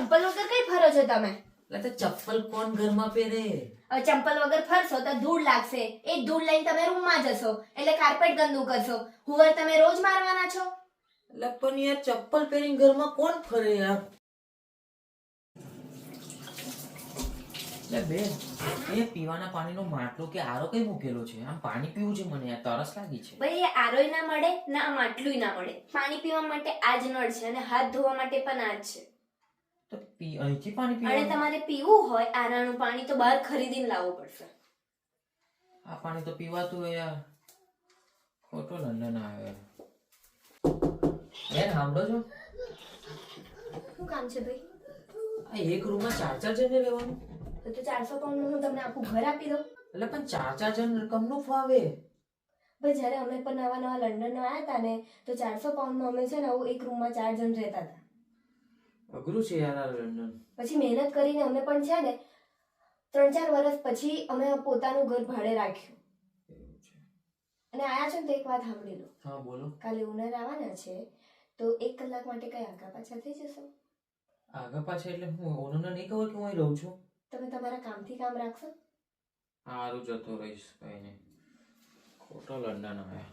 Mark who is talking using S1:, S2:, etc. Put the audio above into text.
S1: ચંપલ વગર કઈ ફરો છો તમે?
S2: એટલે તો ચપ્પલ કોણ ઘરમાં પહેરે?
S1: હવે ચંપલ વગર ફરશો તો ધૂળ લાગશે. એ ધૂળ લઈને તમે રૂમમાં જશો એટલે કાર્પેટ ગંદુ કરશો. હુવર તમે રોજ મારવાના છો.
S2: એટલે પણ યાર ચપ્પલ પહેરીને ઘરમાં કોણ ફરે યાર? એટલે બેન, એ પીવાના પાણીનો માટલો કે આરો કઈ મૂકેલો છે? આમ પાણી પીવું છે મને યાર, તરસ લાગી છે.
S1: ભાઈ એ આરોય ના મળે ના માટલું ના મળે. પાણી પીવા માટે આ જ નળ છે અને હાથ ધોવા માટે પણ આ જ છે.
S2: તો અહીંથી પાણી
S1: અને
S2: પીવાનું?
S1: તમારે પીવું હોય આરાનું પાણી તો બહાર ખરીદીને લાવવું પડશે.
S2: આ પાણી તો પીવાતું હોય યાર. ખોટો લંડન આવે યાર. સાંભળો છો?
S1: શું કામ છે ભાઈ?
S2: આ એક રૂમમાં 4 જણને રહેવાનું?
S1: તો 400 પાઉન્ડ હું તમને આખું ઘર આપી દઉં.
S2: એટલે પણ 4 જણ કમનું ફાવે?
S1: ભાઈ જ્યારે અમે પણ નવા લંડન આવ્યા હતા ને તો 400 પાઉન્ડમાં અમે છે ને આવું એક રૂમમાં 4 જણ રહેતા હતા.
S2: અઘરું છે યાર આ લંડન.
S1: પછી મહેનત કરીને અમે પણ છે ને 3-4 વર્ષ પછી અમે પોતાનું ઘર ભાડે રાખ્યું. અને આયા છો ને તો એક વાત સાંભળી લો.
S2: હા બોલો.
S1: કાલે ઓનર આવવાના છે તો 1 કલાક માટે કઈ આગા પાછા થઈ જશો?
S2: આગળ પાછળ એટલે હું ઓનરને નહીં ખબર કે હું અહીં રહું છું?
S1: તમે તમારા કામથી કામ રાખશો?
S2: સારું જતો રહીશ, કઈ નહીં. ખોટો લંડન આવ્યા.